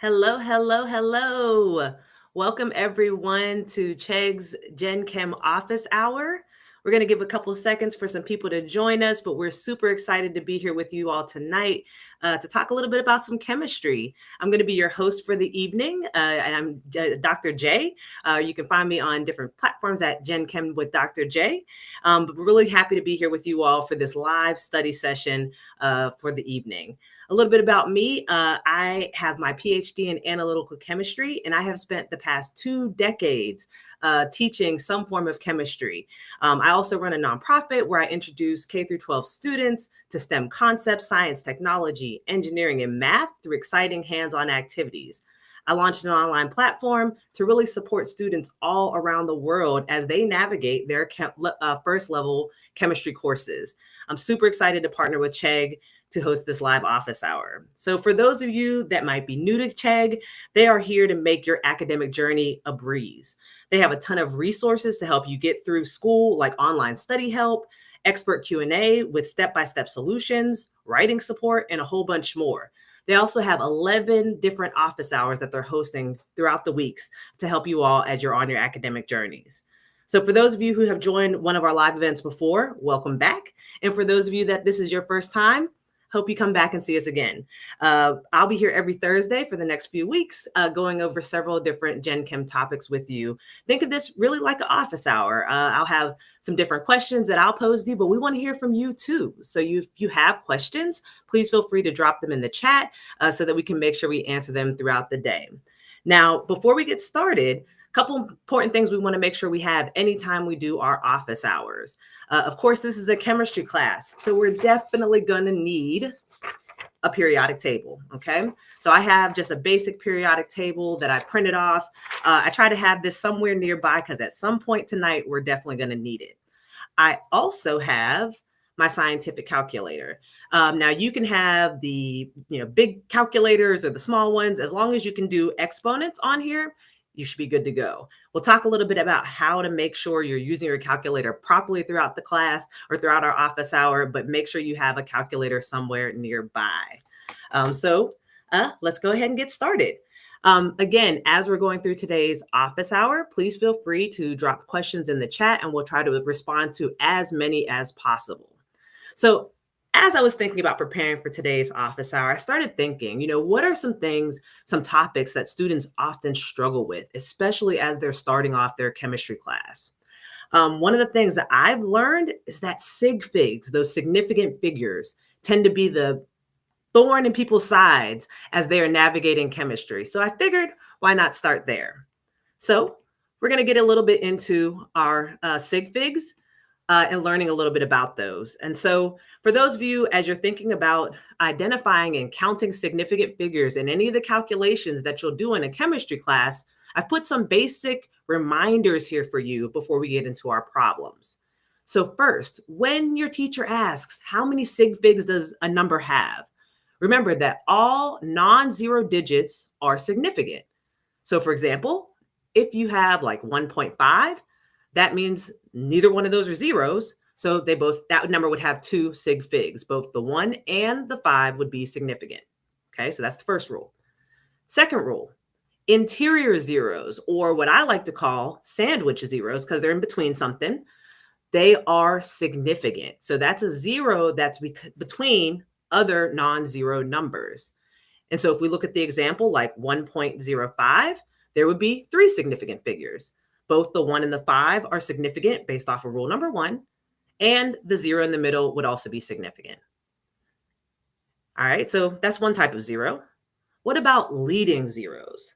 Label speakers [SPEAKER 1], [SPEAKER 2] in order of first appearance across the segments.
[SPEAKER 1] Hello, hello, hello. Welcome everyone to Cheg's Gen Chem office hour. We're going to give a couple of seconds for some people to join us, but we're super excited to be here with you all tonight to talk a little bit about some chemistry. I'm going to be your host for the evening, and I'm Dr. J. You can find me on different platforms at Gen Chem with Dr. J. But we're really happy to be here with you all for this live study session for the evening. A little bit about me. I have my PhD in analytical chemistry, and I have spent the past 2 decades teaching some form of chemistry. I also run a nonprofit where I introduce K through 12 students to STEM concepts, science, technology, engineering, and math through exciting hands-on activities. I launched an online platform to really support students all around the world as they navigate their first level chemistry courses. I'm super excited to partner with Chegg to host this live office hour. So for those of you that might be new to Chegg, they are here to make your academic journey a breeze. They have a ton of resources to help you get through school, like online study help, expert Q&A with step-by-step solutions, writing support, and a whole bunch more. They also have 11 different office hours that they're hosting throughout the weeks to help you all as you're on your academic journeys. So for those of you who have joined one of our live events before, welcome back. And for those of you that this is your first time, hope you come back and see us again. I'll be here every Thursday for the next few weeks, going over several different Gen Chem topics with you. Think of this really like an office hour. I'll have some different questions that I'll pose to you, but we want to hear from you too. So if you have questions, please feel free to drop them in the chat so that we can make sure we answer them throughout the day. Now, before we get started, couple important things we want to make sure we have anytime we do our office hours. Of course, this is a chemistry class, so we're definitely going to need a periodic table, okay? So I have just a basic periodic table that I printed off. I try to have this somewhere nearby because at some point tonight, we're definitely going to need it. I also have my scientific calculator. Now you can have the big calculators or the small ones. As long as you can do exponents on here, you should be good to go. We'll talk a little bit about how to make sure you're using your calculator properly throughout the class or throughout our office hour, but make sure you have a calculator somewhere nearby. Let's go ahead and get started. Again, as we're going through today's office hour, please feel free to drop questions in the chat and we'll try to respond to as many as possible. So as I was thinking about preparing for today's office hour, I started thinking, what are some things, some topics that students often struggle with, especially as they're starting off their chemistry class? One of the things that I've learned is that sig figs, those significant figures, tend to be the thorn in people's sides as they are navigating chemistry. So I figured, why not start there? So we're going to get a little bit into our sig figs and learning a little bit about those. And so for those of you, as you're thinking about identifying and counting significant figures in any of the calculations that you'll do in a chemistry class, I've put some basic reminders here for you before we get into our problems. So first, when your teacher asks, how many sig figs does a number have? Remember that all non-zero digits are significant. So for example, if you have like 1.5, that means neither one of those are zeros. So that number would have 2 sig figs. Both the 1 and the 5 would be significant. Okay, so that's the first rule. Second rule, interior zeros, or what I like to call sandwich zeros, because they're in between something, they are significant. So that's a zero that's between other non-zero numbers. And so if we look at the example like 1.05, there would be 3 significant figures. Both the 1 and the 5 are significant based off of rule number 1, and the 0 in the middle would also be significant. All right, so that's one type of zero. What about leading zeros?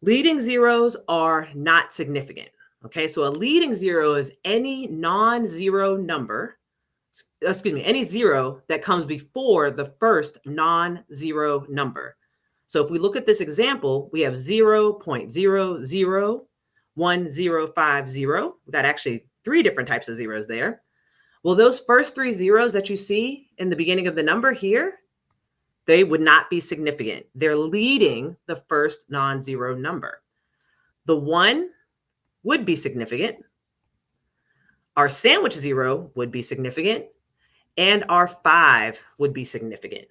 [SPEAKER 1] Leading zeros are not significant. Okay, so a leading zero is any non-zero number, any zero that comes before the first non-zero number. So if we look at this example, we have 0.001050. We've got actually 3 different types of zeros there. Well, those first 3 zeros that you see in the beginning of the number here, they would not be significant. They're leading the first non-zero number. The 1 would be significant. Our sandwich zero would be significant. And our 5 would be significant.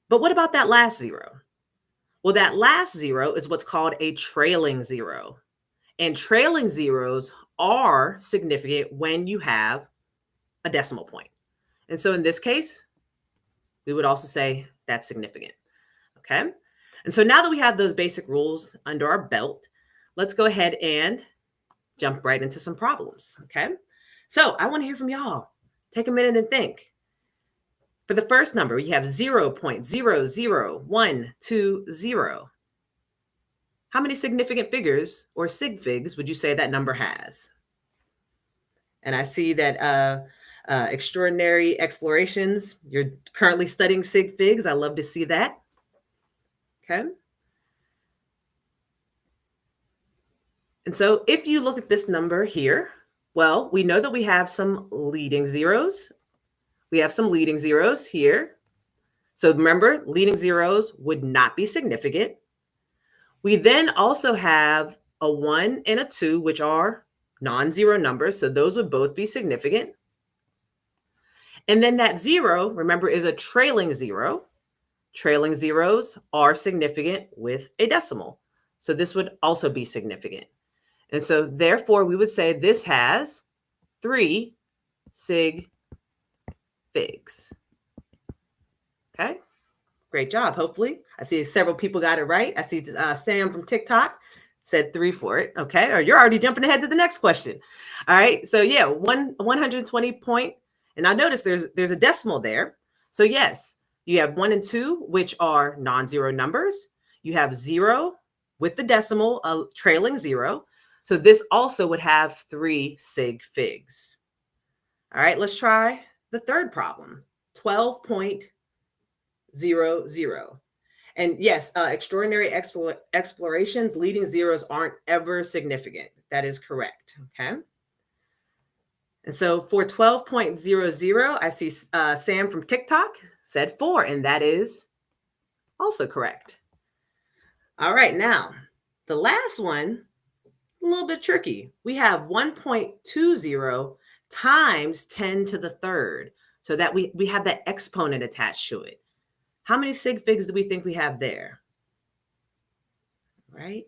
[SPEAKER 1] But what about that last zero? Well, that last zero is what's called a trailing zero. And trailing zeros are significant when you have a decimal point. And so in this case, we would also say that's significant. Okay. And so now that we have those basic rules under our belt, let's go ahead and jump right into some problems. Okay. So I want to hear from y'all. Take a minute and think. For the first number, we have 0.00120. How many significant figures or sig figs would you say that number has? And I see that Extraordinary Explorations, you're currently studying sig figs. I love to see that. Okay. And so if you look at this number here, well, we know that we have some leading zeros. We have some leading zeros here. So remember, leading zeros would not be significant. We then also have a 1 and a 2, which are non-zero numbers. So those would both be significant. And then that 0, remember, is a trailing zero. Trailing zeros are significant with a decimal. So this would also be significant. And so therefore, we would say this has 3 sig figs. Okay, great job. Hopefully, I see several people got it right. I see Sam from TikTok said 3 for it. Okay, or you're already jumping ahead to the next question. All right, so yeah, 120 point. And now notice there's a decimal there. So yes, you have 1 and 2, which are non-zero numbers. You have 0 with the decimal, a trailing 0. So this also would have 3 sig figs. All right, let's try the third problem, 12.00. And yes, Extraordinary Explorations, leading zeros aren't ever significant. That is correct, okay? And so for 12.00, I see Sam from TikTok said 4, and that is also correct. All right, now, the last one, a little bit tricky. We have 1.20 times 10 to the third, so that we have that exponent attached to it. How many sig figs do we think we have there? Right?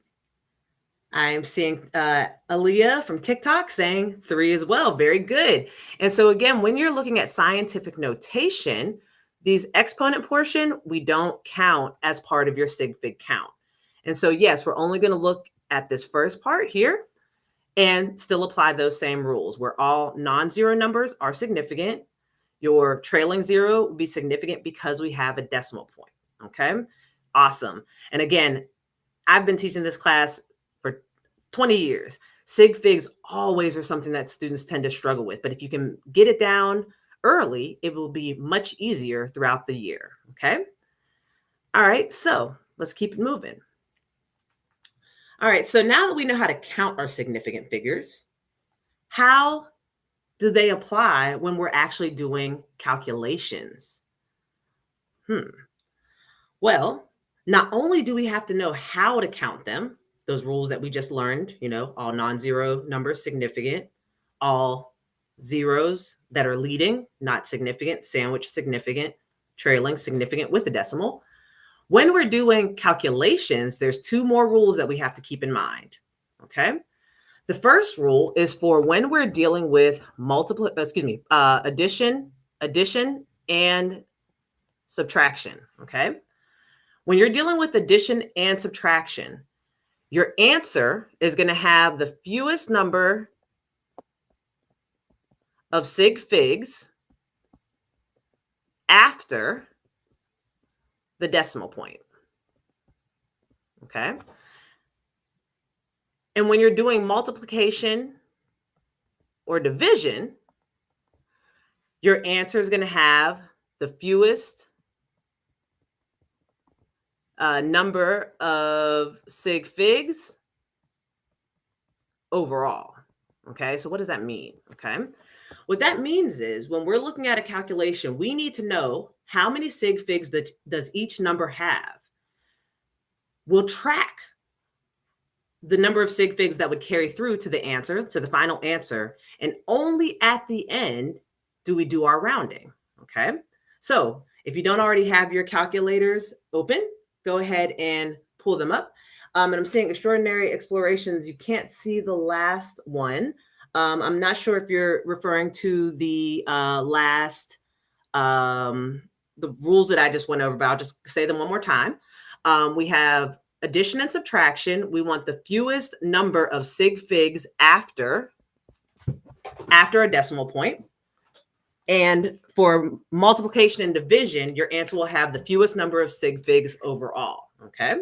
[SPEAKER 1] I am seeing Aaliyah from TikTok saying 3 as well. Very good. And so again, when you're looking at scientific notation, these exponent portion, we don't count as part of your sig fig count. And so yes, we're only going to look at this first part here and still apply those same rules where all non-zero numbers are significant. Your trailing 0 will be significant because we have a decimal point. Okay, awesome. And again, I've been teaching this class for 20 years. Sig figs always are something that students tend to struggle with, but if you can get it down early, it will be much easier throughout the year. Okay. All right, so let's keep it moving. All right, so now that we know how to count our significant figures, how do they apply when we're actually doing calculations? Well, not only do we have to know how to count them, those rules that we just learned, all non-zero numbers significant, all zeros that are leading, not significant, sandwich significant, trailing significant with a decimal. When we're doing calculations, there's 2 more rules that we have to keep in mind, okay? The first rule is for when we're dealing with addition and subtraction, okay? When you're dealing with addition and subtraction, your answer is going to have the fewest number of sig figs after the decimal point, okay? And when you're doing multiplication or division, your answer is going to have the fewest number of sig figs overall. Okay, so what does that mean? Okay, what that means is when we're looking at a calculation, we need to know how many sig figs does each number have. We'll track the number of sig figs that would carry through to the answer, to the final answer, and only at the end do we do our rounding. Okay, so if you don't already have your calculators open, go ahead and pull them up. And I'm seeing extraordinary explorations. You can't see the last one. I'm not sure if you're referring to the last, the rules that I just went over, but I'll just say them one more time. We have addition and subtraction. We want the fewest number of sig figs after a decimal point. And for multiplication and division, your answer will have the fewest number of sig figs overall. Okay.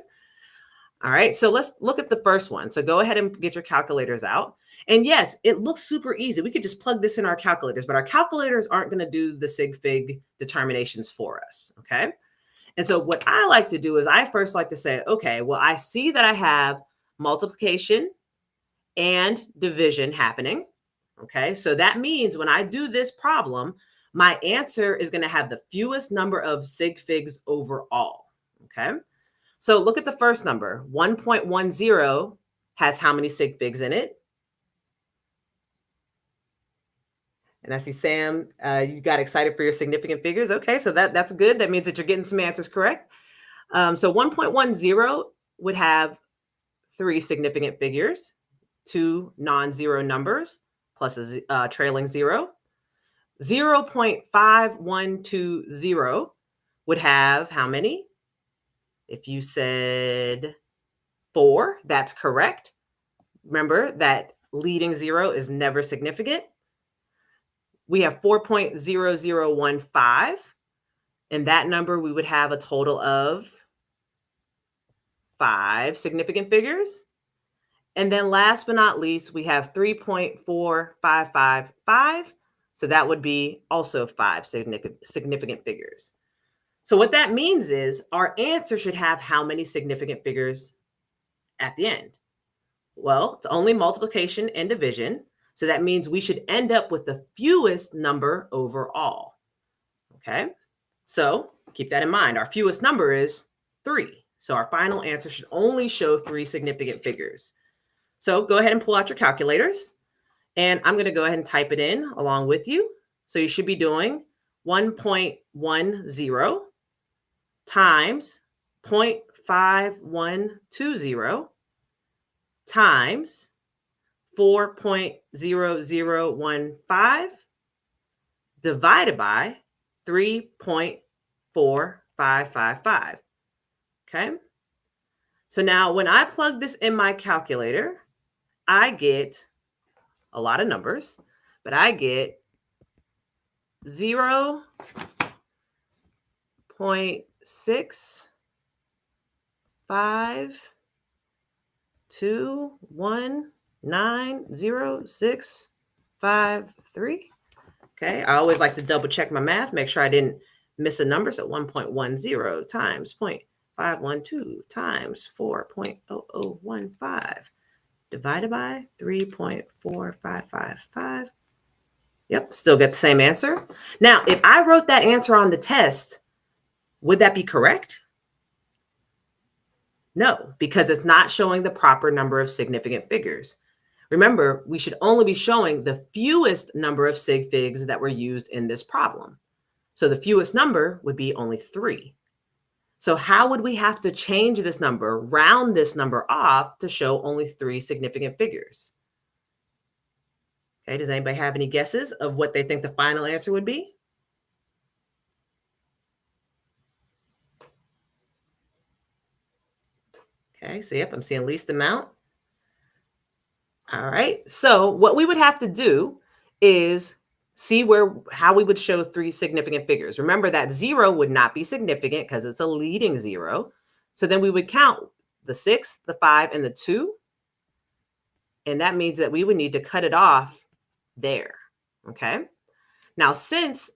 [SPEAKER 1] All right. So let's look at the first one. So go ahead and get your calculators out. And yes, it looks super easy. We could just plug this in our calculators, but our calculators aren't going to do the sig fig determinations for us. Okay. And so what I like to do is I first like to say, okay, well, I see that I have multiplication and division happening. Okay, so that means when I do this problem, my answer is going to have the fewest number of sig figs overall. Okay, so look at the first number. 1.10 has how many sig figs in it? And I see Sam, you got excited for your significant figures. Okay, so that's good. That means that you're getting some answers correct. So 1.10 would have 3 significant figures, 2 non-zero numbers, plus a trailing 0. 0.5120 would have how many? If you said 4, that's correct. Remember that leading 0 is never significant. We have 4.0015. And that number, we would have a total of 5 significant figures. And then last but not least, we have 3.4555. So that would be also 5 significant figures. So what that means is our answer should have how many significant figures at the end? Well, it's only multiplication and division. So that means we should end up with the fewest number overall. Okay, so keep that in mind. Our fewest number is 3. So our final answer should only show 3 significant figures. So go ahead and pull out your calculators, and I'm going to go ahead and type it in along with you. So you should be doing 1.10 times 0.5120 times 4.0015 divided by 3.4555. Okay. So now when I plug this in my calculator, I get a lot of numbers, but I get 0.65219063. Okay, I always like to double check my math, make sure I didn't miss a number. So 1.10 times 0.512 times 4.0015 divided by 3.4555. Yep, still get the same answer. Now, if I wrote that answer on the test, would that be correct? No, because it's not showing the proper number of significant figures. Remember, we should only be showing the fewest number of sig figs that were used in this problem. So the fewest number would be only 3. So how would we have to change this number, round this number off to show only 3 significant figures? Okay, does anybody have any guesses of what they think the final answer would be? Okay, so yep, I'm seeing least amount. All right, so what we would have to do is see how we would show 3 significant figures. Remember that 0 would not be significant because it's a leading 0. So then we would count the 6, the 5, and the 2. And that means that we would need to cut it off there. Okay. Now, since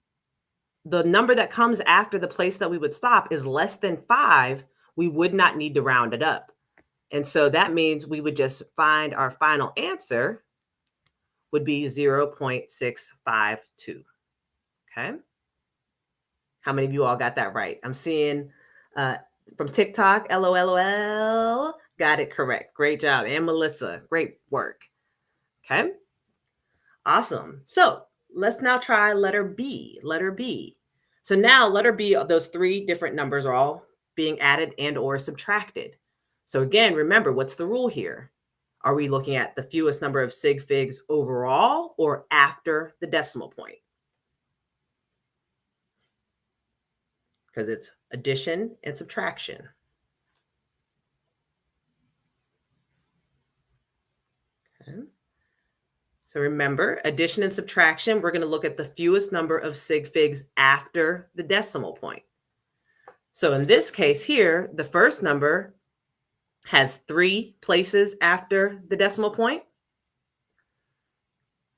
[SPEAKER 1] the number that comes after the place that we would stop is less than 5, we would not need to round it up. And so that means we would just find our final answer would be 0.652. Okay. How many of you all got that right? I'm seeing from TikTok, LOL, got it correct. Great job. And Melissa, great work. Okay. Awesome. So let's now try letter B. Letter B. So now letter B, those 3 different numbers are all being added and or subtracted. So again, remember, what's the rule here? Are we looking at the fewest number of sig figs overall or after the decimal point? Because it's addition and subtraction. Okay. So remember, addition and subtraction, we're going to look at the fewest number of sig figs after the decimal point. So in this case here, the first number has 3 places after the decimal point.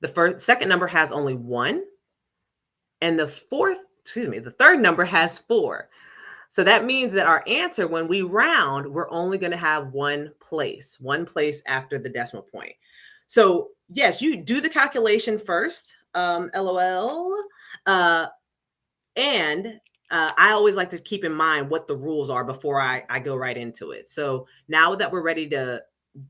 [SPEAKER 1] The second number has only 1. And the third number has 4. So that means that our answer, when we round, we're only going to have one place after the decimal point. So yes, you do the calculation first, LOL. And I always like to keep in mind what the rules are before I go right into it. So now that we're ready to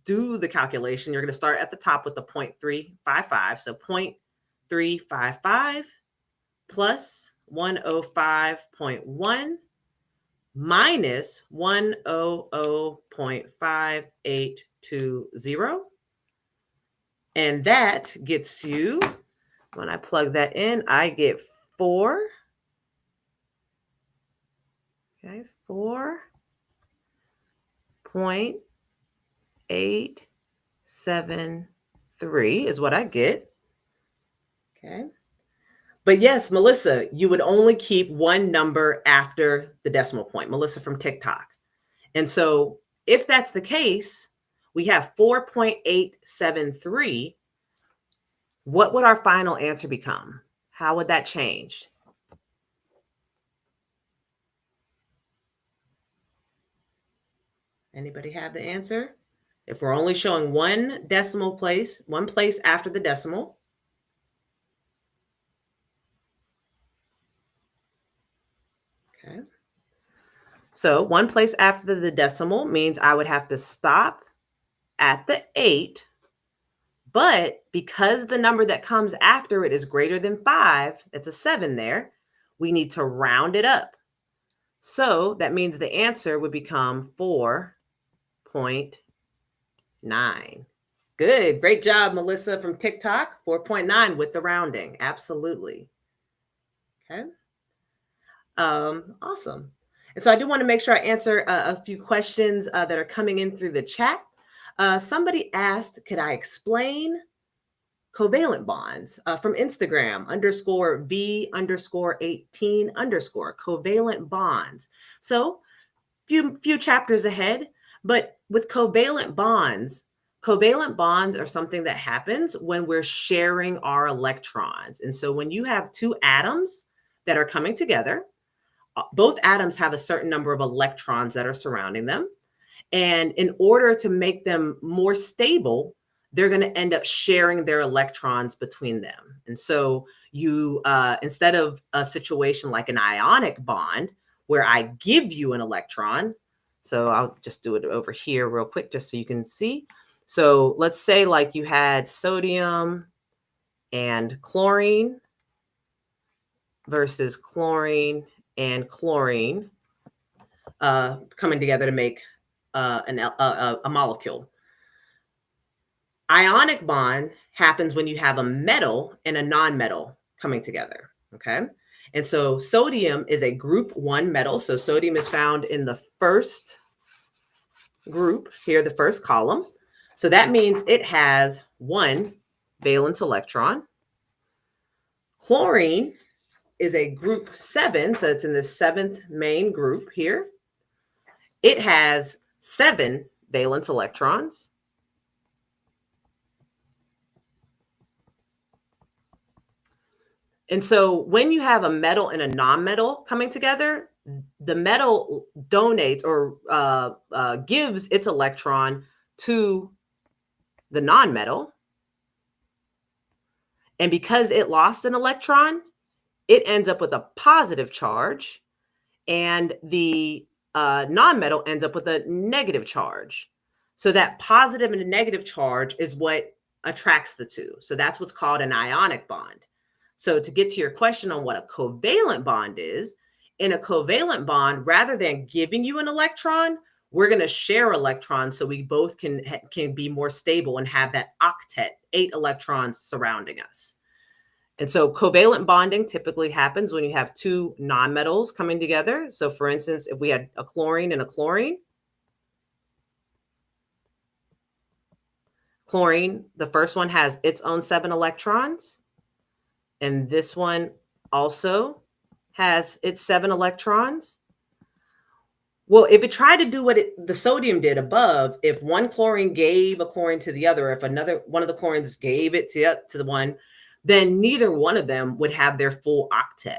[SPEAKER 1] do the calculation, you're going to start at the top with the 0.355. So 0.355 plus 105.1 minus 100.5820. And that gets you, when I plug that in, I get 4. Okay, 4.873 is what I get. Okay. But yes, Melissa, you would only keep one number after the decimal point. Melissa from TikTok. And so if that's the case, we have 4.873. What would our final answer become? How would that change? Anybody have the answer? If we're only showing one place after the decimal. Okay. So one place after the decimal means I would have to stop at the 8. But because the number that comes after it is greater than 5, that's a 7 there, we need to round it up. So that means the answer would become 4.9. Good. Great job, Melissa from TikTok. 4.9 with the rounding. Absolutely. Okay. Awesome. And so I do want to make sure I answer a few questions that are coming in through the chat. Somebody asked, could I explain covalent bonds from Instagram _V_18_ covalent bonds. So few chapters ahead, but with covalent bonds are something that happens when we're sharing our electrons. And so when you have 2 atoms that are coming together, both atoms have a certain number of electrons that are surrounding them. And in order to make them more stable, they're going to end up sharing their electrons between them. And so you, instead of a situation like an ionic bond, where I give you an electron, so I'll just do it over here real quick, just so you can see. So let's say like you had sodium and chlorine versus chlorine and chlorine coming together to make a molecule. Ionic bond happens when you have a metal and a non-metal coming together, okay? And so sodium is a group 1 metal. So sodium is found in the first group here, the first column. So that means it has 1 valence electron. Chlorine is a group 7, so it's in the 7th main group here. It has 7 valence electrons. And so when you have a metal and a non-metal coming together, the metal donates or gives its electron to the non-metal. And because it lost an electron, it ends up with a positive charge. And the non-metal ends up with a negative charge. So that positive and a negative charge is what attracts the two. So that's what's called an ionic bond. So to get to your question on what a covalent bond is, In a covalent bond, rather than giving you an electron, we're going to share electrons so we both can be more stable and have that octet, 8 electrons surrounding us. And so covalent bonding typically happens when you have two nonmetals coming together. So for instance, if we had a chlorine and a chlorine, the first one has its own 7 electrons, and this one also has its 7 electrons. Well, if it tried to do what the sodium did above, if one chlorine gave a chlorine to the other, if another one of the chlorines gave it to the one, then neither one of them would have their full octet.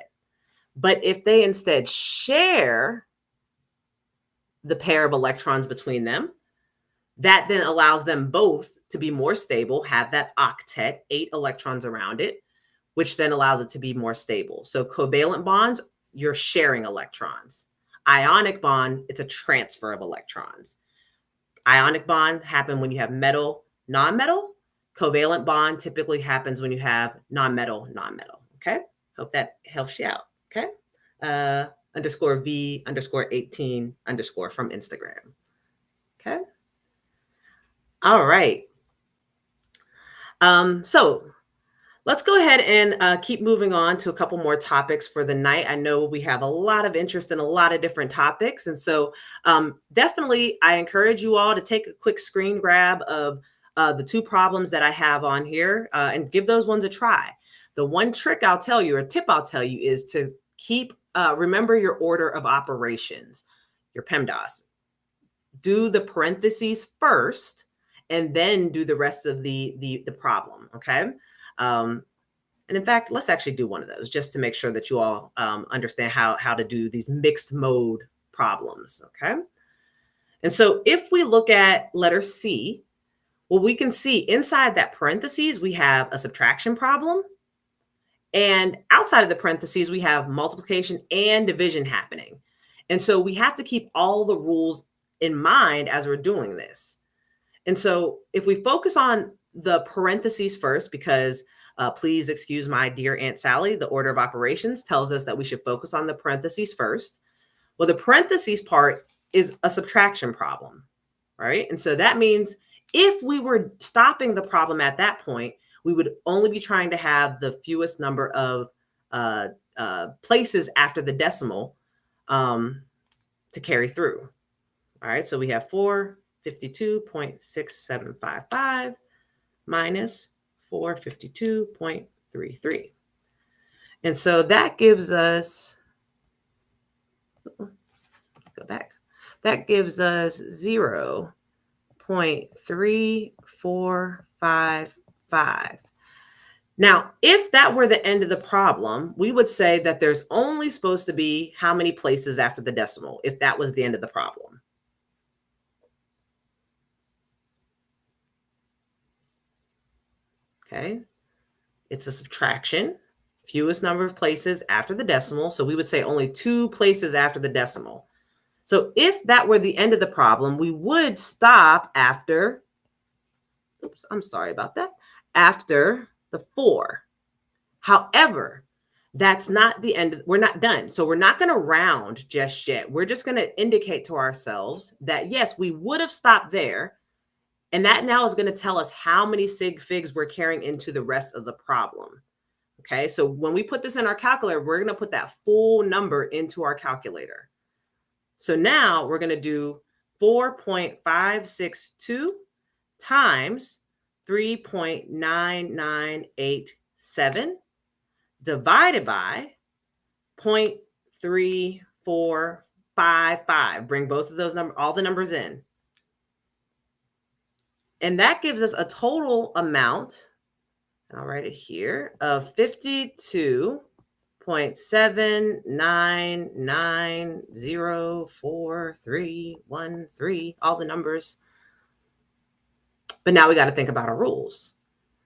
[SPEAKER 1] But if they instead share the pair of electrons between them, that then allows them both to be more stable, have that octet, 8 electrons around it, which then allows it to be more stable. So covalent bonds, you're sharing electrons. Ionic bond, it's a transfer of electrons. Ionic bond happen when you have metal, nonmetal. Covalent bond typically happens when you have nonmetal, nonmetal. Okay, hope that helps you out. Okay, _V_18_ from Instagram. Okay, all right. So let's go ahead and keep moving on to a couple more topics for the night. I know we have a lot of interest in a lot of different topics. And so definitely, I encourage you all to take a quick screen grab of the 2 problems that I have on here and give those ones a try. The one trick I'll tell you, or tip I'll tell you, is to remember your order of operations, your PEMDAS. Do the parentheses first, and then do the rest of the problem, okay? And in fact, let's actually do one of those just to make sure that you all understand how to do these mixed mode problems, okay? And so if we look at letter C, well, we can see inside that parentheses, we have a subtraction problem. And outside of the parentheses, we have multiplication and division happening. And so we have to keep all the rules in mind as we're doing this. And so if we focus on the parentheses first, because please excuse my dear Aunt Sally, the order of operations tells us that we should focus on the parentheses first. Well, the parentheses part is a subtraction problem, right? And so that means if we were stopping the problem at that point, we would only be trying to have the fewest number of places after the decimal to carry through. All right, so we have 452.6755 minus 452.33. And so that gives us, go back, that gives us 0.3455. Now, if that were the end of the problem, we would say that there's only supposed to be how many places after the decimal, if that was the end of the problem. Okay, it's a subtraction, fewest number of places after the decimal. So we would say only 2 places after the decimal. So if that were the end of the problem, we would stop after, oops, I'm sorry about that, after the 4. However, that's not the end. We're not done. So we're not going to round just yet. We're just going to indicate to ourselves that, yes, we would have stopped there. And that now is going to tell us how many sig figs we're carrying into the rest of the problem. Okay, so when we put this in our calculator, we're going to put that full number into our calculator. So now we're going to do 4.562 times 3.9987 divided by 0.3455. Bring both of those numbers, all the numbers in. And that gives us a total amount, I'll write it here, of 52.799043113, all the numbers. But now we got to think about our rules,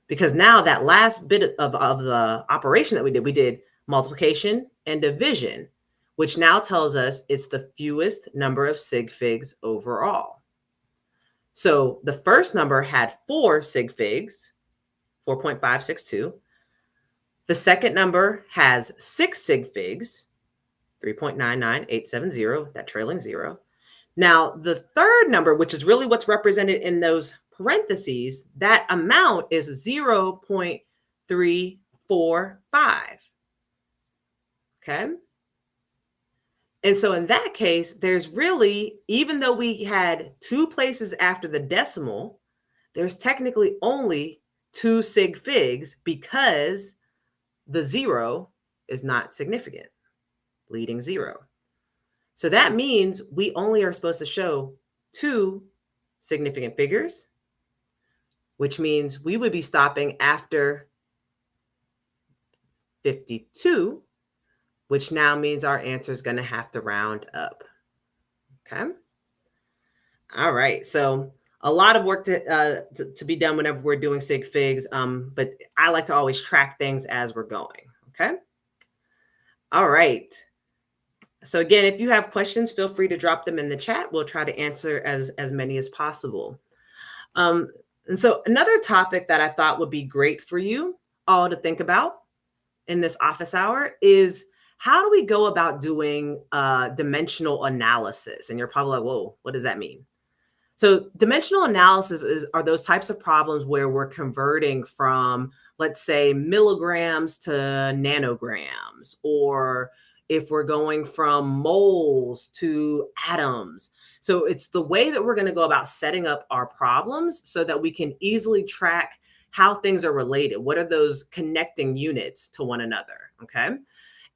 [SPEAKER 1] because now that last bit of the operation that we did multiplication and division, which now tells us it's the fewest number of sig figs overall. So the first number had 4 sig figs, 4.562. The second number has 6 sig figs, 3.99870, that trailing zero. Now, the third number, which is really what's represented in those parentheses, that amount is 0.345. Okay. And so in that case, there's really, even though we had two places after the decimal, there's technically only two sig figs because the zero is not significant, leading zero. So that means we only are supposed to show two significant figures, which means we would be stopping after 52, which now means our answer is going to have to round up. Okay. All right. So a lot of work to be done whenever we're doing sig figs, but I like to always track things as we're going. Okay. All right. So again, if you have questions, feel free to drop them in the chat. We'll try to answer as many as possible. And so another topic that I thought would be great for you all to think about in this office hour is, how do we go about doing dimensional analysis? And you're probably like, whoa, what does that mean? So dimensional analysis are those types of problems where we're converting from, let's say, milligrams to nanograms, or if we're going from moles to atoms. So it's the way that we're going to go about setting up our problems so that we can easily track how things are related. What are those connecting units to one another? Okay.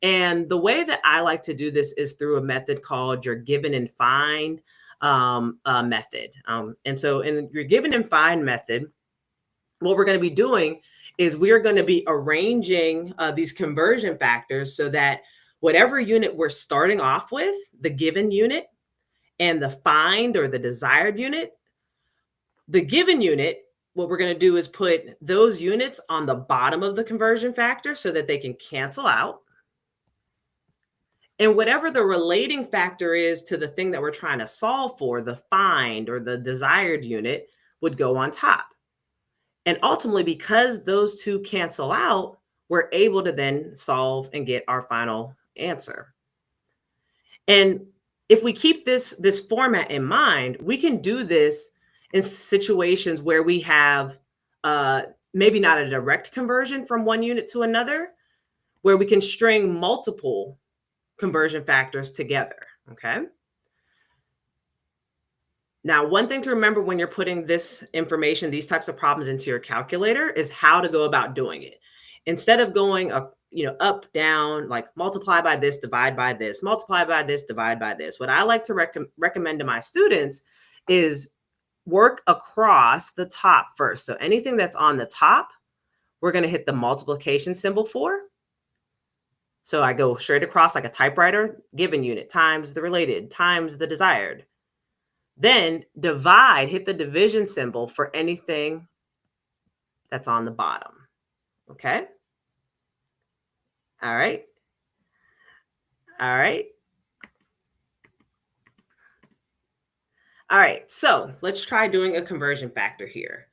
[SPEAKER 1] And the way that I like to do this is through a method called your given and find method. And so in your given and find method, what we're going to be doing is we are going to be arranging these conversion factors so that whatever unit we're starting off with, the given unit, and the find or the desired unit, the given unit, what we're going to do is put those units on the bottom of the conversion factor so that they can cancel out. And whatever the relating factor is to the thing that we're trying to solve for, the find or the desired unit, would go on top. And ultimately, because those two cancel out, we're able to then solve and get our final answer. And if we keep this format in mind, we can do this in situations where we have maybe not a direct conversion from one unit to another, where we can string multiple conversion factors together. Okay. Now, one thing to remember when you're putting this information, these types of problems into your calculator, is how to go about doing it. Instead of going up, down, like multiply by this, divide by this, multiply by this, divide by this. What I like to recommend to my students is work across the top first. So anything that's on the top, we're going to hit the multiplication symbol for. So I go straight across like a typewriter, given unit times the related times the desired. Then divide, hit the division symbol for anything that's on the bottom. Okay. All right. All right. All right. So let's try doing a conversion factor here.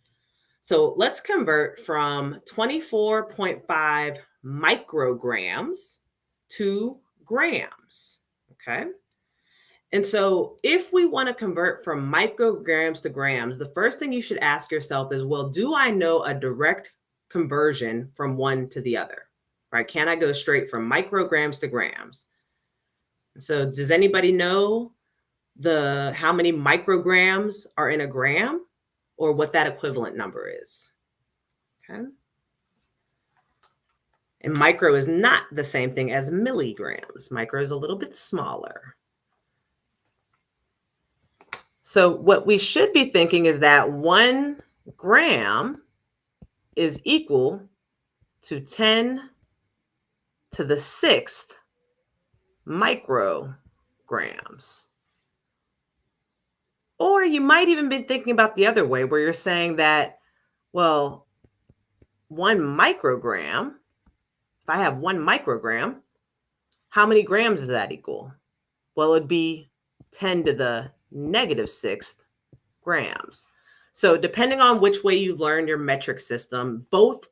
[SPEAKER 1] So let's convert from 24.5 micrograms to grams. Okay. And so if we want to convert from micrograms to grams, the first thing you should ask yourself is, well, do I know a direct conversion from one to the other? Right? Can I go straight from micrograms to grams? So does anybody know how many micrograms are in a gram, or what that equivalent number is? Okay. And micro is not the same thing as milligrams. Micro is a little bit smaller. So what we should be thinking is that 1 gram is equal to 10 to the 6th micrograms. Or you might even be thinking about the other way, where you're saying that, well, 1 microgram, if I have 1 microgram, how many grams does that equal? Well, it'd be 10 to the -6th grams. So depending on which way you learn your metric system, both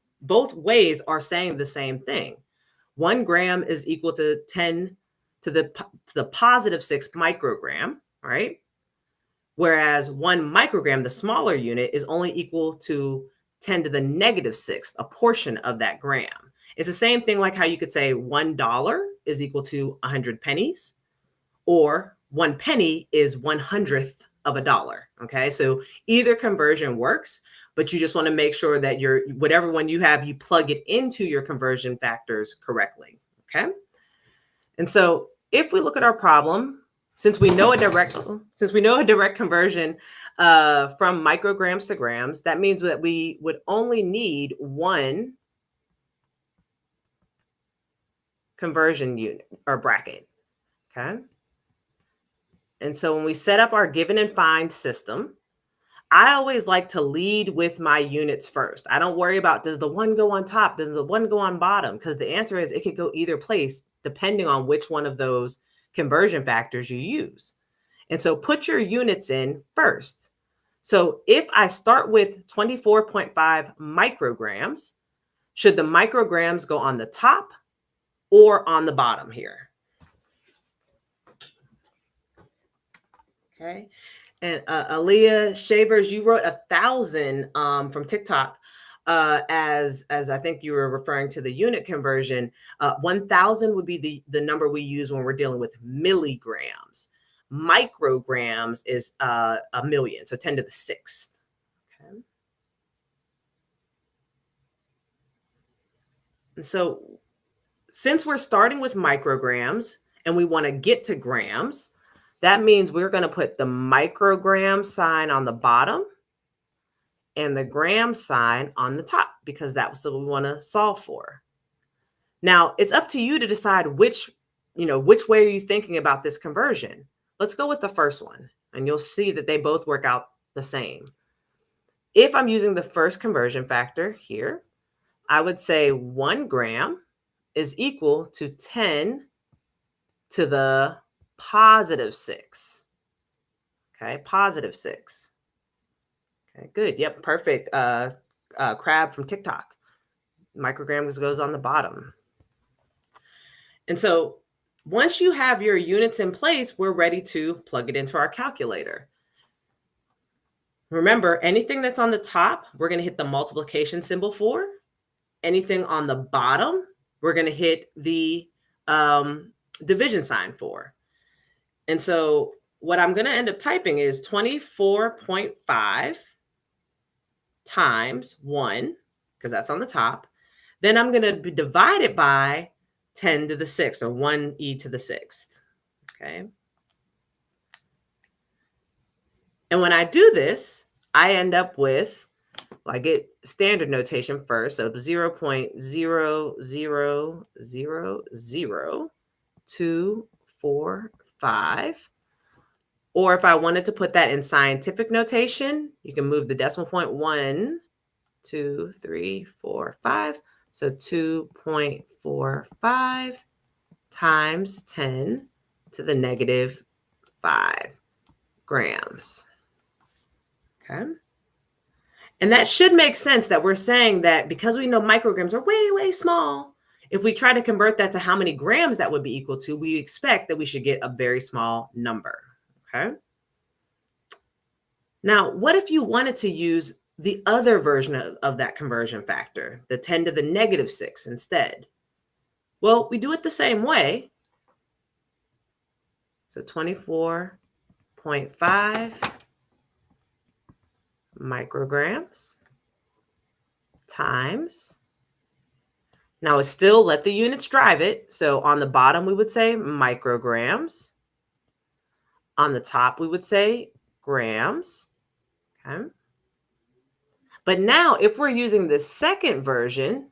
[SPEAKER 1] ways are saying the same thing. 1 gram is equal to 10 to the positive 6 microgram, right? Whereas 1 microgram, the smaller unit, is only equal to 10 to the negative 6th, a portion of that gram. It's the same thing like how you could say $1 is equal to 100 pennies, or 1 penny is 1/100th of a dollar. Okay, so either conversion works, but you just want to make sure that whatever one you have, you plug it into your conversion factors correctly. Okay, and so if we look at our problem, since we know a direct conversion from micrograms to grams, that means that we would only need 1 conversion unit or bracket. Okay. And so when we set up our given and find system, I always like to lead with my units first. I don't worry about, does the one go on top? Does the one go on bottom? Because the answer is it could go either place depending on which one of those conversion factors you use. And so put your units in first. So if I start with 24.5 micrograms, should the micrograms go on the top or on the bottom here? Okay. And Aaliyah Shavers, you wrote 1,000 from TikTok as I think you were referring to the unit conversion. 1,000 would be the number we use when we're dealing with milligrams. Micrograms is a million, so 10 to the 6th. Okay. And so since we're starting with micrograms and we want to get to grams, that means we're going to put the microgram sign on the bottom and the gram sign on the top, because that's what we want to solve for. Now, it's up to you to decide which way are you thinking about this conversion. Let's go with the first one, and you'll see that they both work out the same. If I'm using the first conversion factor here, I would say 1 gram is equal to 10 to the positive 6. Okay, positive 6. Okay, good. Yep, perfect. Crab from TikTok. Micrograms goes on the bottom. And so once you have your units in place, we're ready to plug it into our calculator. Remember, anything that's on the top, we're going to hit the multiplication symbol for. Anything on the bottom, we're going to hit the division sign for. And so what I'm going to end up typing is 24.5 times 1, because that's on the top. Then I'm going to divide it by 10 to the 6th, or 1e to the 6th. Okay. And when I do this, I end up with, well, I get standard notation first. So 0.0000245. Or if I wanted to put that in scientific notation, you can move the decimal point 1, 2, 3, 4, 5. So 2.45 times 10 to the negative 5 grams. Okay. And that should make sense that we're saying that because we know micrograms are way, way small, if we try to convert that to how many grams that would be equal to, we expect that we should get a very small number. Okay. Now, what if you wanted to use the other version of that conversion factor, the 10 to the negative 6 instead? Well, we do it the same way. So 24.5 micrograms times. Now it's still let the units drive it. So on the bottom, we would say micrograms. On the top, we would say grams. Okay. But now if we're using the second version,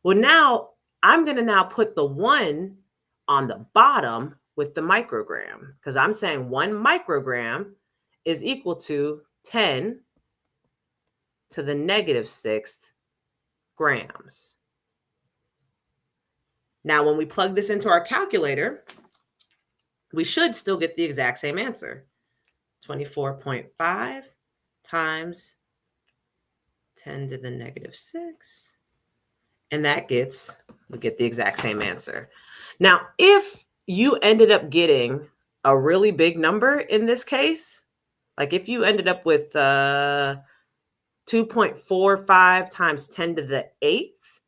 [SPEAKER 1] well, now I'm going to now put the 1 on the bottom with the microgram, because I'm saying 1 microgram is equal to 10 to the negative 6th grams. Now, when we plug this into our calculator, we should still get the exact same answer. 24.5 times 10 to the negative 6. And that we get the exact same answer. Now, if you ended up getting a really big number in this case, like if you ended up with 2.45 times 10 to the eighth,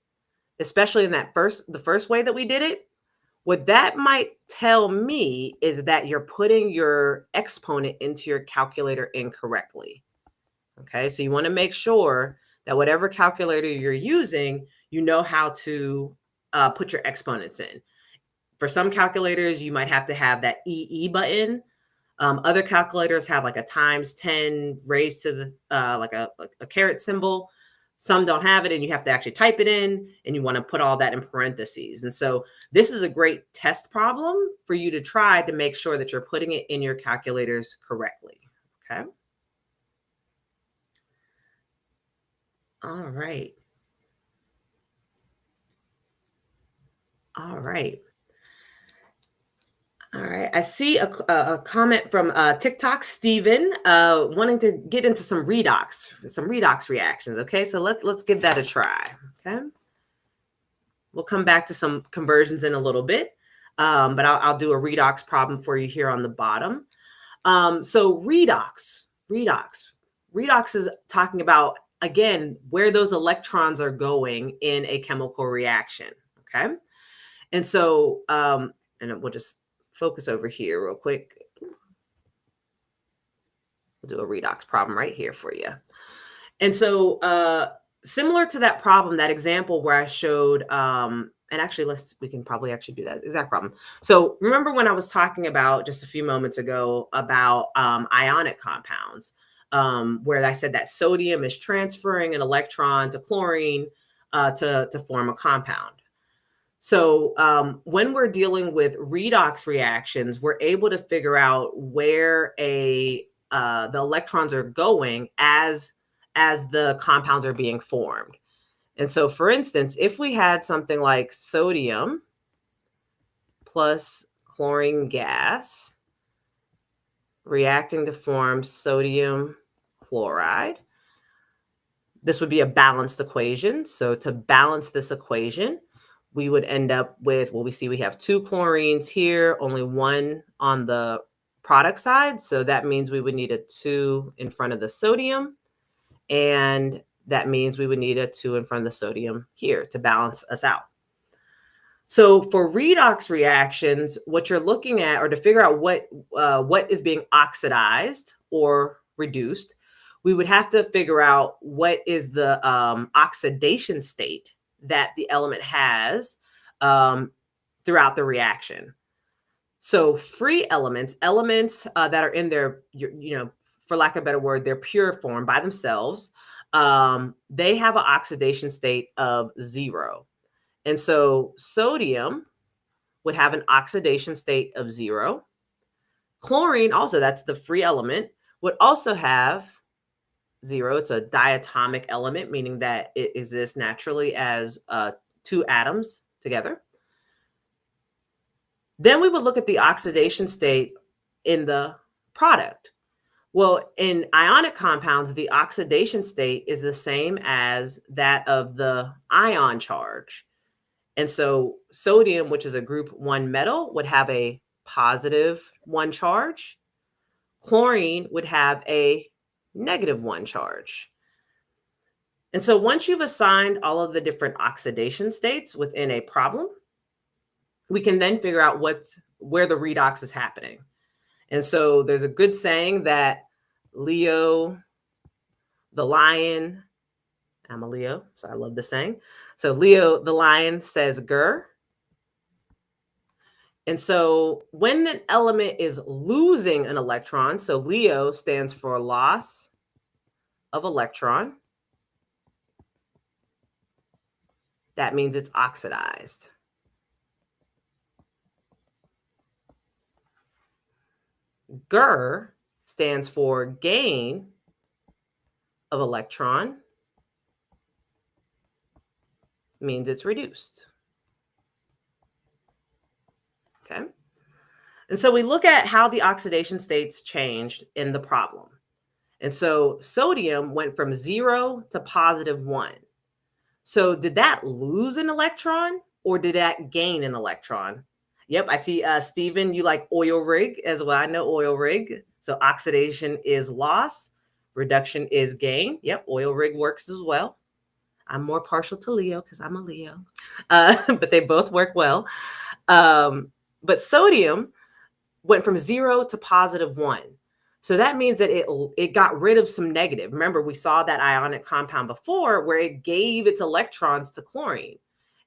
[SPEAKER 1] especially in the first way that we did it, what that might tell me is that you're putting your exponent into your calculator incorrectly. Okay, so you want to make sure that whatever calculator you're using, you know how to put your exponents in. For some calculators, you might have to have that EE button. Other calculators have like a times 10 raised to the like a caret symbol. Some don't have it, and you have to actually type it in, and you want to put all that in parentheses. And so this is a great test problem for you to try to make sure that you're putting it in your calculators correctly. Okay. All right. All right. All right. I see a comment from TikTok, Steven, wanting to get into some redox reactions. Okay, so let's give that a try. Okay, we'll come back to some conversions in a little bit, but I'll do a redox problem for you here on the bottom. So redox is talking about, again, where those electrons are going in a chemical reaction. Okay, and so and we'll just focus over here real quick. We'll do a redox problem right here for you. And so similar to that problem, that example where I showed, and actually we can probably actually do that exact problem. So remember when I was talking about just a few moments ago about ionic compounds, where I said that sodium is transferring an electron to chlorine to form a compound. So when we're dealing with redox reactions, we're able to figure out where the electrons are going as the compounds are being formed. And so, for instance, if we had something like sodium plus chlorine gas reacting to form sodium chloride, this would be a balanced equation. So to balance this equation, we would end up with, well, we have two chlorines here, only one on the product side. So that means we would need a 2 in front of the sodium. And that means we would need a 2 in front of the sodium here to balance us out. So for redox reactions, what you're looking at, or to figure out what is being oxidized or reduced, we would have to figure out what is the oxidation state that the element has throughout the reaction. So free elements that are in their, for lack of a better word, their pure form by themselves, they have an oxidation state of 0. And so sodium would have an oxidation state of 0. Chlorine, also, that's the free element, would also have 0. It's a diatomic element, meaning that it exists naturally as 2 atoms together. Then we would look at the oxidation state in the product. Well, in ionic compounds, the oxidation state is the same as that of the ion charge. And so sodium, which is a group 1 metal, would have a positive 1 charge. Chlorine would have a negative 1 charge. And so once you've assigned all of the different oxidation states within a problem, we can then figure out where the redox is happening. And so there's a good saying that Leo, the lion, I'm a Leo, so I love the saying. So Leo, the lion, says grr. And so when an element is losing an electron, so Leo stands for loss of electron, that means it's oxidized. Grr stands for gain of electron, means it's reduced. Okay. And so we look at how the oxidation states changed in the problem. And so sodium went from 0 to positive 1. So did that lose an electron or did that gain an electron? Yep, I see, Stephen, you like oil rig as well. I know oil rig. So oxidation is loss, reduction is gain. Yep, oil rig works as well. I'm more partial to Leo because I'm a Leo, but they both work well. But sodium went from 0 to +1. So that means that it got rid of some negative. Remember, we saw that ionic compound before where it gave its electrons to chlorine.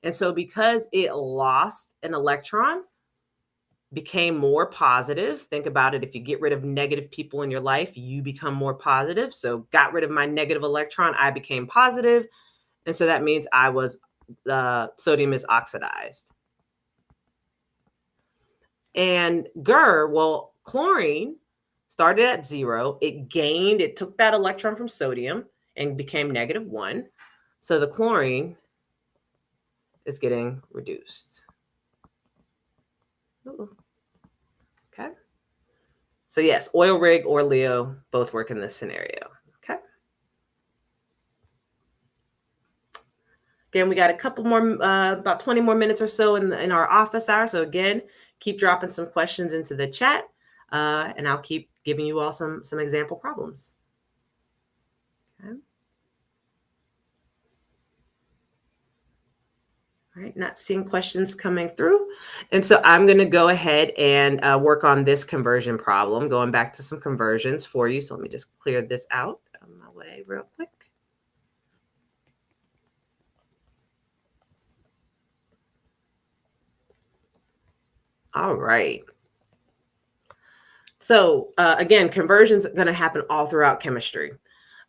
[SPEAKER 1] And so because it lost an electron, became more positive. Think about it. If you get rid of negative people in your life, you become more positive. So got rid of my negative electron, I became positive. And so that means sodium is oxidized. And well, chlorine started at 0. It took that electron from sodium and became -1. So the chlorine is getting reduced. Ooh. Okay. So yes, oil rig or Leo both work in this scenario. Okay. Again, we got a couple more, about 20 more minutes or so in our office hour. So again, keep dropping some questions into the chat, and I'll keep giving you all some example problems. Okay. All right, not seeing questions coming through. And so I'm going to go ahead and work on this conversion problem, going back to some conversions for you. So let me just clear this out of my way real quick. All right. So again, conversions are going to happen all throughout chemistry.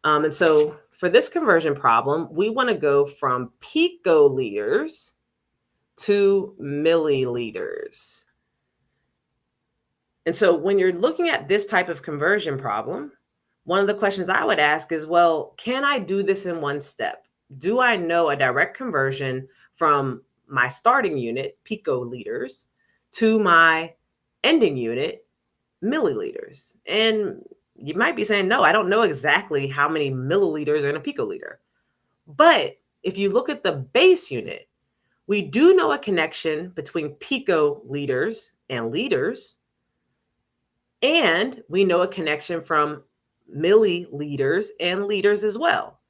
[SPEAKER 1] And so for this conversion problem, we want to go from picoliters to milliliters. And so when you're looking at this type of conversion problem, one of the questions I would ask is, well, can I do this in one step? Do I know a direct conversion from my starting unit, picoliters, to my ending unit, milliliters? And you might be saying, no, I don't know exactly how many milliliters are in a picoliter. But if you look at the base unit, we do know a connection between picoliters and liters. And we know a connection from milliliters and liters as well.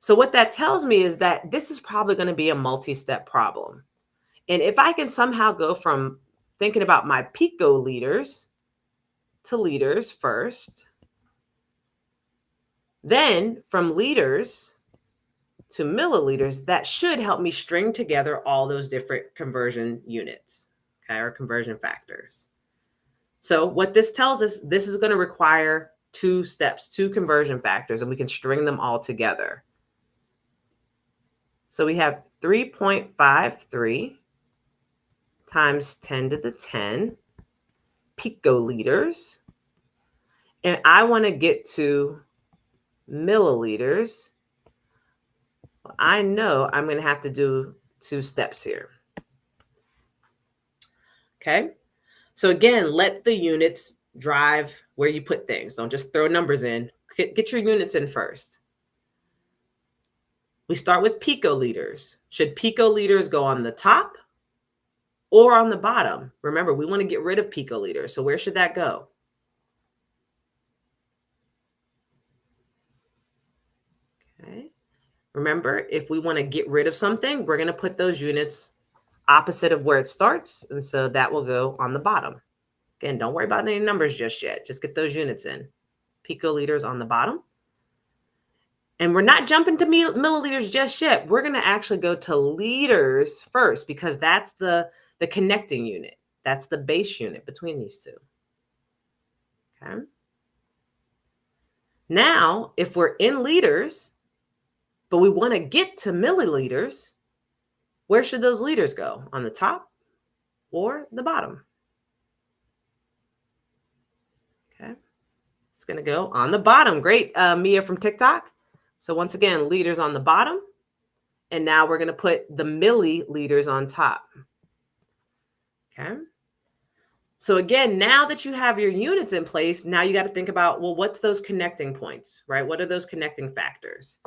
[SPEAKER 1] So what that tells me is that this is probably going to be a multi-step problem. And if I can somehow go from thinking about my picoliters to liters first, then from liters to milliliters, that should help me string together all those different conversion units, okay, or conversion factors. So what this tells us, this is going to require 2 steps, 2 conversion factors, and we can string them all together. So we have 3.53 times 10 to the 10 picoliters. And I want to get to milliliters. I know I'm going to have to do 2 steps here. Okay. So again, let the units drive where you put things. Don't just throw numbers in. Get your units in first. We start with picoliters. Should picoliters go on the top or on the bottom? Remember, we want to get rid of picoliters. So where should that go? Okay. Remember, if we want to get rid of something, we're going to put those units opposite of where it starts. And so that will go on the bottom. Again, don't worry about any numbers just yet. Just get those units in. Picoliters on the bottom. And we're not jumping to milliliters just yet. We're going to actually go to liters first because that's the connecting unit. That's the base unit between these two. Okay. Now, if we're in liters, but we want to get to milliliters, where should those liters go? On the top or the bottom? Okay. It's going to go on the bottom. Great, Mia from TikTok. So once again, liters on the bottom. And now we're going to put the milliliters on top. Okay. So again, now that you have your units in place, now you got to think about, well, what's those connecting points, right? What are those connecting factors?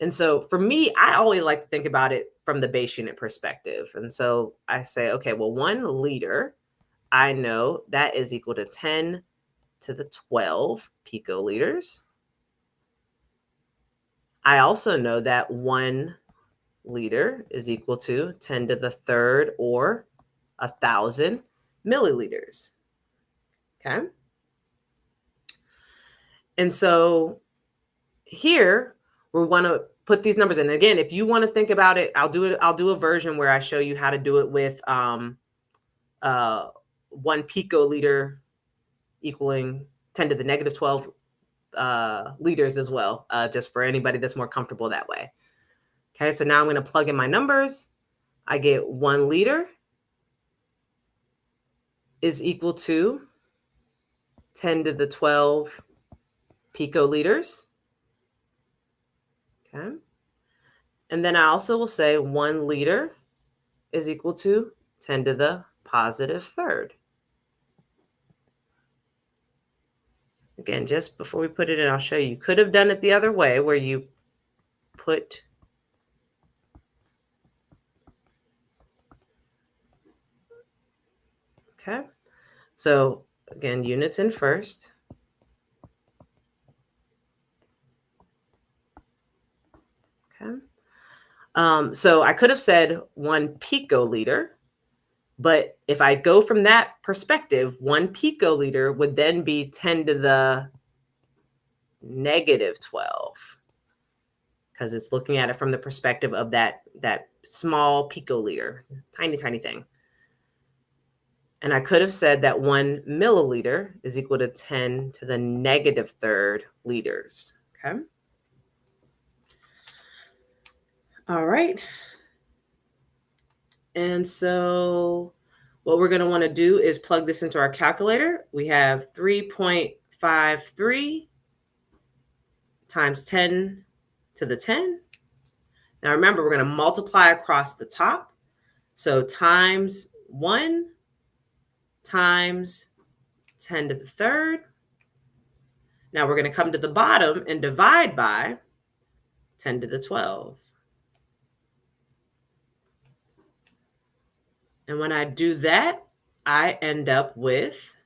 [SPEAKER 1] And so for me, I always like to think about it from the base unit perspective. And so I say, okay, well, 1 liter, I know that is equal to 10 to the 12 picoliters. I also know that 1 liter is equal to 10 to the 3rd or 1,000 milliliters. Okay. And so here we want to put these numbers in. Again, if you want to think about it, I'll do a version where I show you how to do it with 1 picoliter equaling 10 to the negative 12 liters as well, just for anybody that's more comfortable that way. Okay, so now I'm going to plug in my numbers. I get 1 liter is equal to 10 to the 12 picoliters. Okay. And then I also will say 1 liter is equal to 10 to the positive 3rd. Again, just before we put it in, I'll show you. You could have done it the other way where you put okay. So again, units in first. Okay. So I could have said 1 picoliter, but if I go from that perspective, 1 picoliter would then be 10 to the negative 12, because it's looking at it from the perspective of that small picoliter, tiny, tiny thing. And I could have said that 1 milliliter is equal to 10 to the negative 3rd liters. Okay. All right. And so what we're going to want to do is plug this into our calculator. We have 3.53 times 10 to the 10. Now remember, we're going to multiply across the top. So times 1 times 10 to the 3rd. Now we're going to come to the bottom and divide by 10 to the 12. And when I do that, I end up with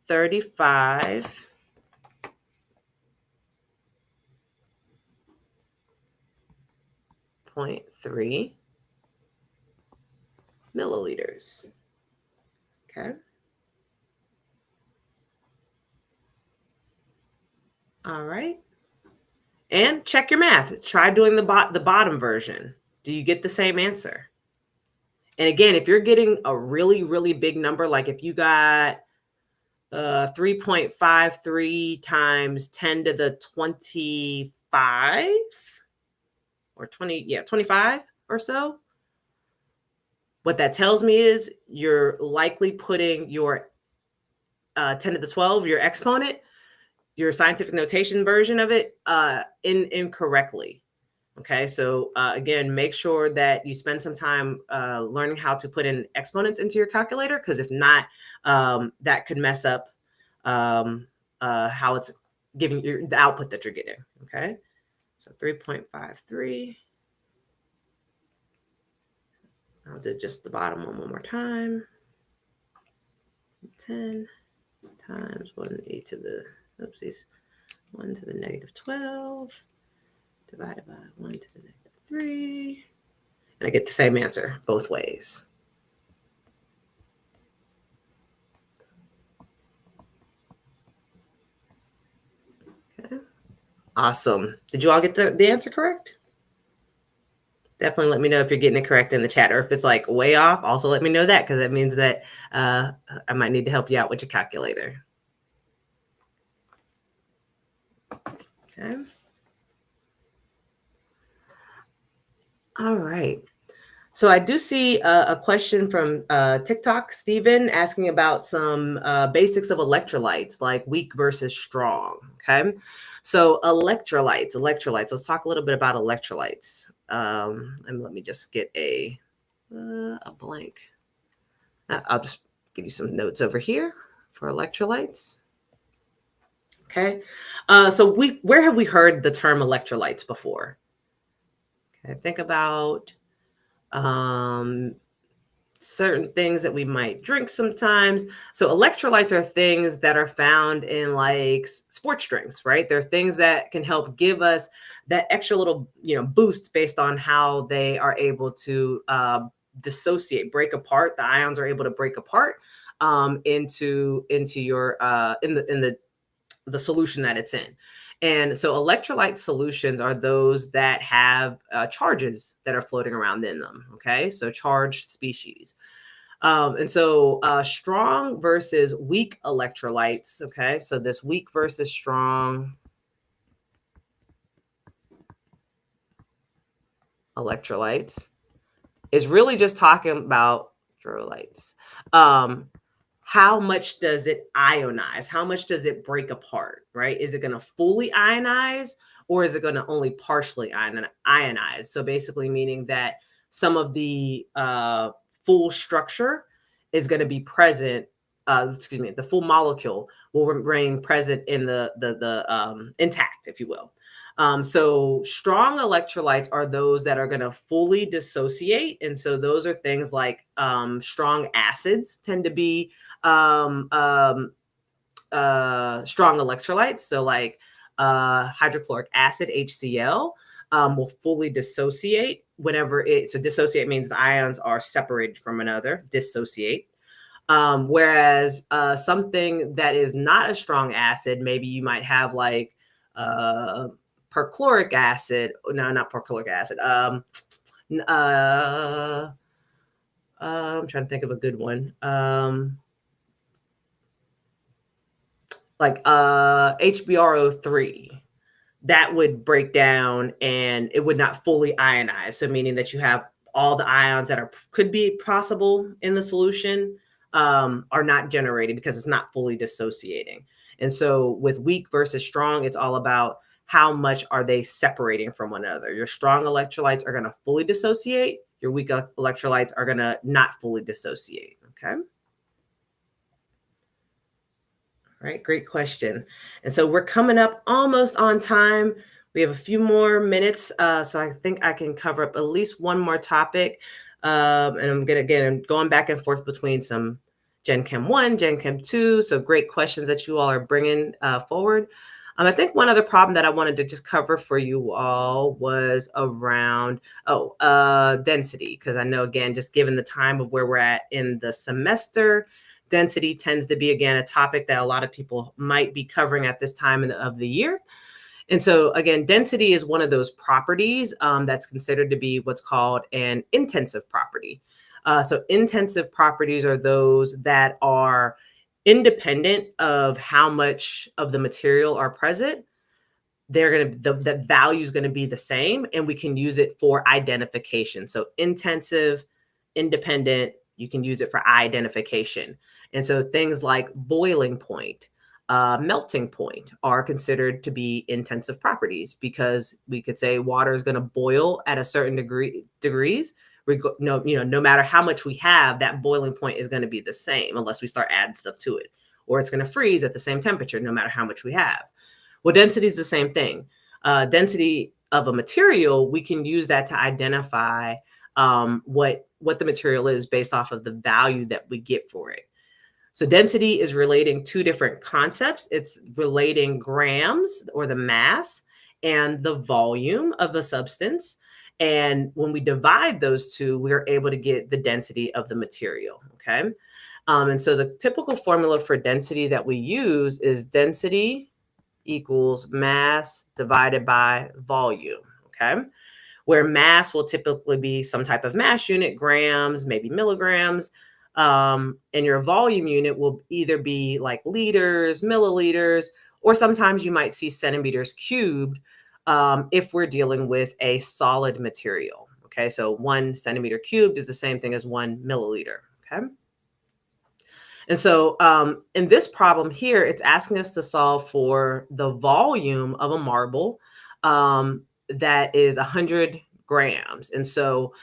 [SPEAKER 1] 35.3 milliliters. Okay. All right. And check your math. Try doing the bottom version. Do you get the same answer? And again, if you're getting a really, really big number, like if you got 3.53 times 10 to the 25 or 25 or so, what that tells me is you're likely putting your 10 to the 12, your exponent, your scientific notation version of it, incorrectly. Okay, so again, make sure that you spend some time learning how to put in exponents into your calculator, because if not, that could mess up how it's giving you the output that you're getting. Okay, so 3.53. I'll do just the bottom one more time. 10 times 1 to the, oopsies, 1 to the negative 12 divided by 1 to the negative 3. And I get the same answer both ways. Okay. Awesome. Did you all get the answer correct? Definitely let me know if you're getting it correct in the chat, or if it's like way off, also let me know that, because that means that I might need to help you out with your calculator. Okay. All right. So I do see a question from TikTok, Stephen, asking about some basics of electrolytes, like weak versus strong. Okay. So electrolytes. Let's talk a little bit about electrolytes. And let me just get a blank. I'll just give you some notes over here for electrolytes. Okay. So where have we heard the term electrolytes before? Okay, think about um, certain things that we might drink sometimes. So electrolytes are things that are found in like sports drinks, right? They're things that can help give us that extra little, boost based on how they are able to dissociate, break apart. The ions are able to break apart into your in the solution that it's in. And so electrolyte solutions are those that have charges that are floating around in them. Okay, so charged species. And so strong versus weak electrolytes. Okay, so this weak versus strong electrolytes is really just talking about electrolytes. Um, how much does it ionize? How much does it break apart, right? Is it going to fully ionize or is it going to only partially ionize? So basically meaning that some of the full structure is going to be present, the full molecule will remain present in the intact, if you will. So strong electrolytes are those that are going to fully dissociate. And so those are things like strong acids tend to be um, um, strong electrolytes. So like hydrochloric acid, HCl, will fully dissociate so dissociate means the ions are separated from another, dissociate. Whereas something that is not a strong acid, maybe you might have like perchloric acid. No, not perchloric acid. I'm trying to think of a good one. Like HBRO3, that would break down and it would not fully ionize. So meaning that you have all the ions that could be possible in the solution are not generated because it's not fully dissociating. And so with weak versus strong, it's all about how much are they separating from one another. Your strong electrolytes are going to fully dissociate. Your weak electrolytes are going to not fully dissociate. Okay. All right, great question. And so we're coming up almost on time. We have a few more minutes, so I think I can cover up at least one more topic. And I'm going back and forth between some Gen Chem 1, Gen Chem 2. So great questions that you all are bringing forward. I think one other problem that I wanted to just cover for you all was around density, because I know, again, just given the time of where we're at in the semester, density tends to be, again, a topic that a lot of people might be covering at this time of the year. And so, again, density is one of those properties that's considered to be what's called an intensive property. So intensive properties are those that are independent of how much of the material are present. The value is going to be the same, and we can use it for identification. So intensive, independent, you can use it for identification. And so things like boiling point, melting point are considered to be intensive properties, because we could say water is going to boil at a certain degrees. No matter how much we have, that boiling point is going to be the same unless we start adding stuff to it, or it's going to freeze at the same temperature no matter how much we have. Well, density is the same thing. Density of a material, we can use that to identify what the material is based off of the value that we get for it. So density is relating two different concepts. It's relating grams, or the mass, and the volume of a substance. And when we divide those two, we're able to get the density of the material. Okay. And so the typical formula for density that we use is density equals mass divided by volume. Okay. Where mass will typically be some type of mass unit, grams, maybe milligrams. And your volume unit will either be like liters, milliliters, or sometimes you might see centimeters cubed if we're dealing with a solid material. Okay, so 1 centimeter cubed is the same thing as 1 milliliter. Okay. And so in this problem here, it's asking us to solve for the volume of a marble that is 100 grams. And so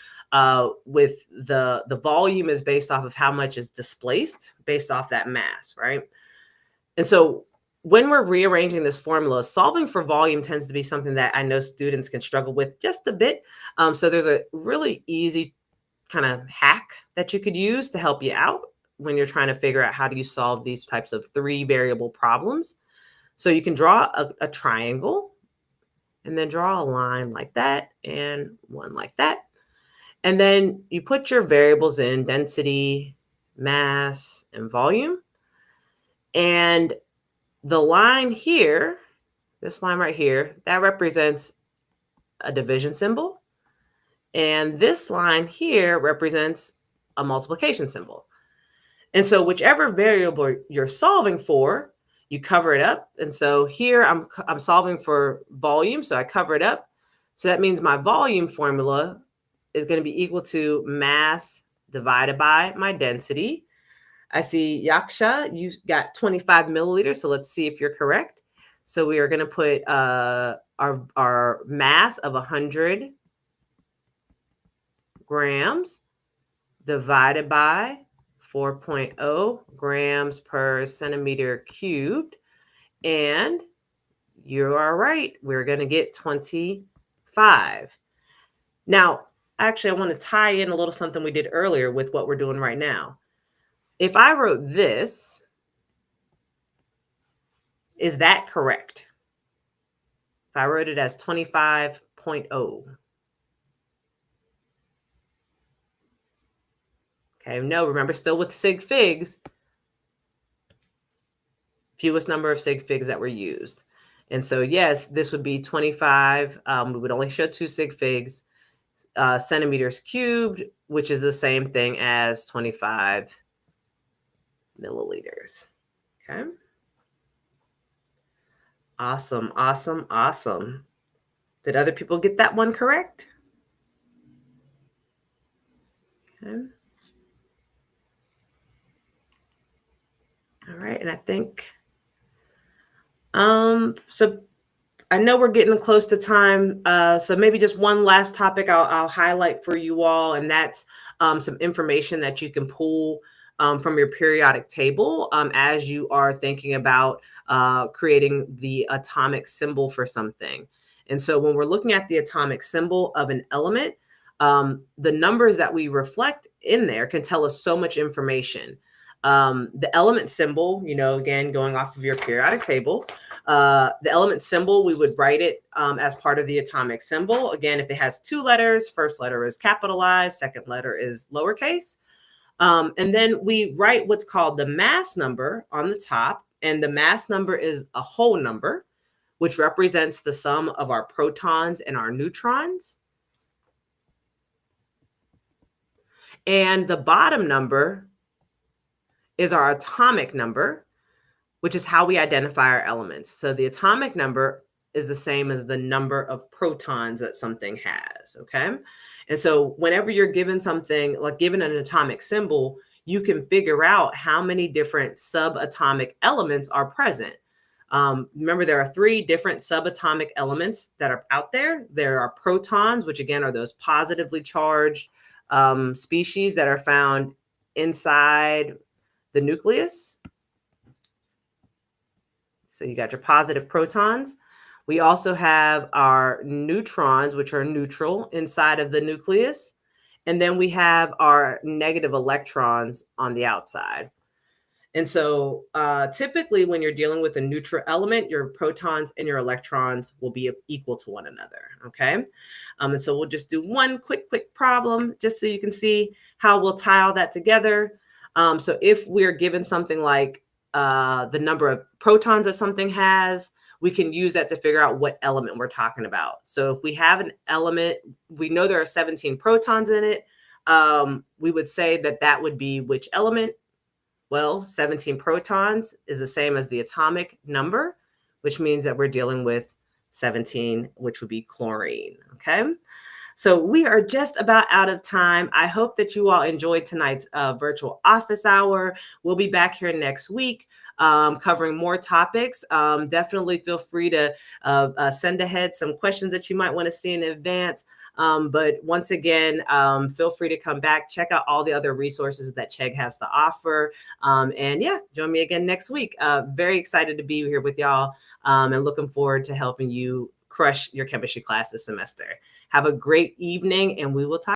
[SPEAKER 1] with the volume is based off of how much is displaced based off that mass, right? And so when we're rearranging this formula, solving for volume tends to be something that I know students can struggle with just a bit. So there's a really easy kind of hack that you could use to help you out when you're trying to figure out how do you solve these types of 3 variable problems. So you can draw a triangle and then draw a line like that and one like that. And then you put your variables in: density, mass, and volume. And the line here, this line right here, that represents a division symbol. And this line here represents a multiplication symbol. And so whichever variable you're solving for, you cover it up. And so here I'm solving for volume, so I cover it up. So that means my volume formula is going to be equal to mass divided by my density. I see Yaksha, you got 25 milliliters, so let's see if you're correct. So we are going to put our mass of 100 grams divided by 4.0 grams per centimeter cubed. And you are right, we're going to get 25. Now, actually, I want to tie in a little something we did earlier with what we're doing right now. If I wrote this, is that correct? If I wrote it as 25.0. Okay, no, remember, still with sig figs, fewest number of sig figs that were used. And so, yes, this would be 25. We would only show 2 sig figs, centimeters cubed, which is the same thing as 25 milliliters. Okay. Awesome, awesome, awesome. Did other people get that one correct? Okay. All right, and I think, so I know we're getting close to time. So maybe just one last topic I'll highlight for you all, and that's some information that you can pull from your periodic table as you are thinking about creating the atomic symbol for something. And so when we're looking at the atomic symbol of an element, the numbers that we reflect in there can tell us so much information. The element symbol, again, going off of your periodic table, the element symbol, we would write it as part of the atomic symbol. Again, if it has 2 letters, first letter is capitalized, second letter is lowercase. And then we write what's called the mass number on the top. And the mass number is a whole number, which represents the sum of our protons and our neutrons. And the bottom number is our atomic number, which is how we identify our elements. So the atomic number is the same as the number of protons that something has, okay? And so whenever you're given something, like given an atomic symbol, you can figure out how many different subatomic elements are present. Remember, there are 3 different subatomic elements that are out there. There are protons, which again are those positively charged species that are found inside the nucleus. So you got your positive protons. We also have our neutrons, which are neutral inside of the nucleus. And then we have our negative electrons on the outside. And so typically when you're dealing with a neutral element, your protons and your electrons will be equal to one another, okay? And so we'll just do one quick problem just so you can see how we'll tie all that together. So if we're given something like the number of protons that something has, we can use that to figure out what element we're talking about. So if we have an element, we know there are 17 protons in it. We would say that that would be which element? Well, 17 protons is the same as the atomic number, which means that we're dealing with 17, which would be chlorine, okay? So we are just about out of time. I hope that you all enjoyed tonight's virtual office hour. We'll be back here next week covering more topics. Definitely feel free to send ahead some questions that you might want to see in advance. But once again, feel free to come back, check out all the other resources that Chegg has to offer. And yeah, join me again next week. Very excited to be here with y'all, and looking forward to helping you crush your chemistry class this semester. Have a great evening, and we will talk.